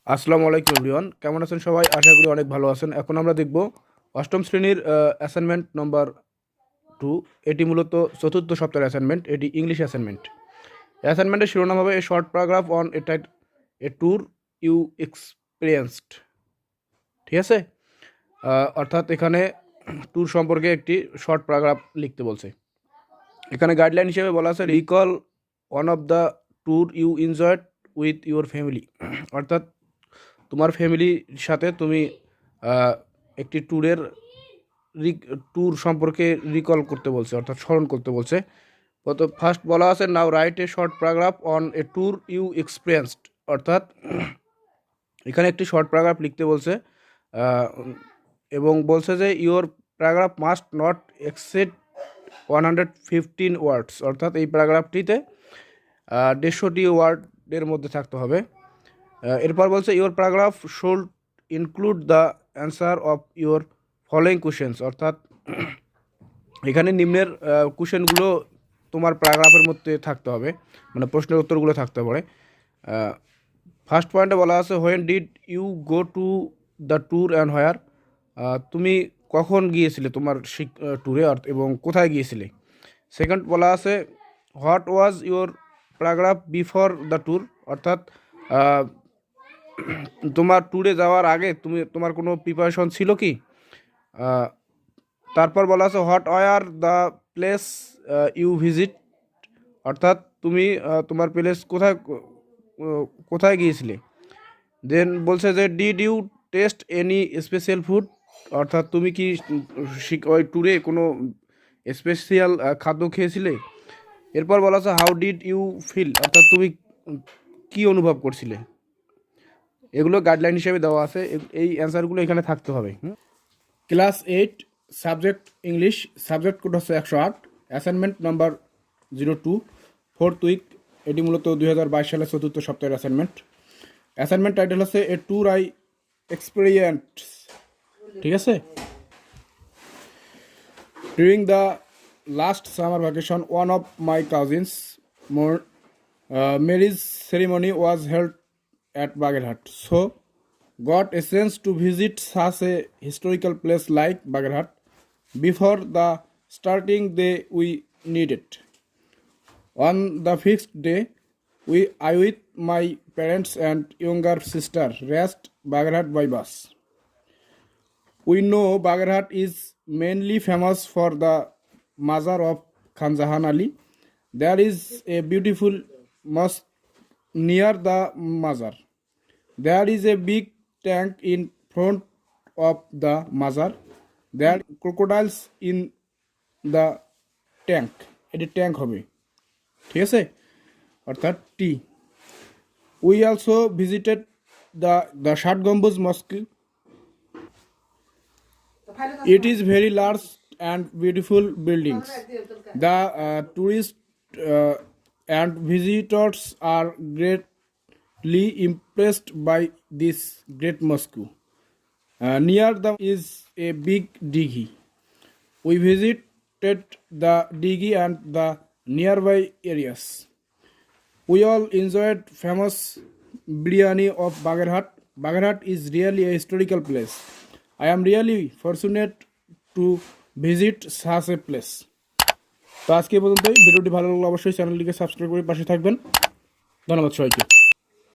আসসালামু আলাইকুম এভরিওয়ান, কেমন আছেন সবাই? আশা করি অনেক ভালো আছেন। এখন আমরা দেখব অষ্টম শ্রেণীর অ্যাসাইনমেন্ট নম্বর 2। এটি মূলত চতুর্থ সপ্তাহের অ্যাসাইনমেন্ট। এটি ইংলিশ অ্যাসাইনমেন্ট। অ্যাসাইনমেন্টের শিরোনাম হবে a short paragraph on a tour you experienced. ঠিক আছে? অর্থাৎ এখানে ট্যুর সম্পর্কে একটি শর্ট প্যারাগ্রাফ লিখতে বলছে। এখানে গাইডলাইন হিসেবে বলা আছে recall one of the tour you enjoyed with your family. অর্থাৎ তোমার ফ্যামিলির সাথে তুমি একটি ট্যুর সম্পর্কে রিকল করতে বলছে, অর্থাৎ স্মরণ করতে বলছে। ফার্স্ট বলা আছে now write a short paragraph on a tour you experienced. অর্থাৎ এখানে একটি শর্ট প্যারাগ্রাফ লিখতে বলছে এবং বলছে যে your paragraph must not exceed 115 ওয়ার্ডস। অর্থাৎ এই প্যারাগ্রাফটিতে 150টি ওয়ার্ডের মধ্যে থাকতে হবে। এরপর বলছে your paragraph should include the answer of your following questions. অর্থাৎ এখানে নিম্নের কোশ্চেনগুলো তোমার প্যারাগ্রাফের মধ্যে থাকতে হবে, মানে প্রশ্নের উত্তরগুলো থাকতে পারে। ফার্স্ট পয়েন্টে বলা আছে when did you go to the tour and where. তুমি কখন গিয়েছিলে তোমার ট্যুরে এবং কোথায় গিয়েছিলে। সেকেন্ড বলা আছে what was your paragraph before the tour. অর্থাৎ তোমার ট্যুরে যাওয়ার আগে তোমার কোনো প্রিপারেশন ছিল কি। তারপর বলা আছে what were the place you visit. অর্থাৎ তুমি তোমার প্লেস কোথায় গিয়েছিলে। দেন বলছে যে did you taste any special food. অর্থাৎ তুমি কি ওই ট্যুরে কোনো স্পেশাল খাদ্য খেয়েছিলে। এরপর বলা আছে হাউ ডিড ইউ ফিল। অর্থাৎ তুমি কি অনুভব করছিলে। এগুলো গাইডলাইন হিসেবে দেওয়া আছে, এই অ্যান্সারগুলো এখানে থাকতে হবে। Class 8 subject English, subject code হচ্ছে 108, অ্যাসাইনমেন্ট নাম্বার 02, ফোর্থ উইক। এটি মূলত 2022 সালের চতুর্থ সপ্তাহের অ্যাসাইনমেন্ট। অ্যাসাইনমেন্ট টাইটেল হচ্ছে এ ট্যুর আই এক্সপিরিয়েন্স। ঠিক আছে। During the last summer vacation one of my cousins marriage ceremony was held at Bagerhat. So, got a chance to visit such a historical place like Bagerhat. Before the starting day, we needed. On the fixed day, I with my parents and younger sister raced Bagerhat by bus. We know Bagerhat is mainly famous for the Mazar of Khan Jahan Ali. There is a beautiful mosque near the Mazar. There is a big tank in front of the Mazar. There are crocodiles in the tank. এটি tank হবে। ঠিক আছে, অর্থাৎ টি। We also visited the Shat Gambuz Mosque. It is very large and beautiful buildings. The tourists and visitors are greatly impressed by this great mosque. Near them is a big diggy. We visited the diggy and the nearby areas. We all enjoyed famous biryani of Bagerhat. Bagerhat is really a historical place. I am really fortunate to visit such a place. তো আজকে পর্যন্তই। ভিডিওটি ভালো লাগলে অবশ্যই চ্যানেলটিকে subscribe করে পাশে থাকবেন। ধন্যবাদ সবাইকে।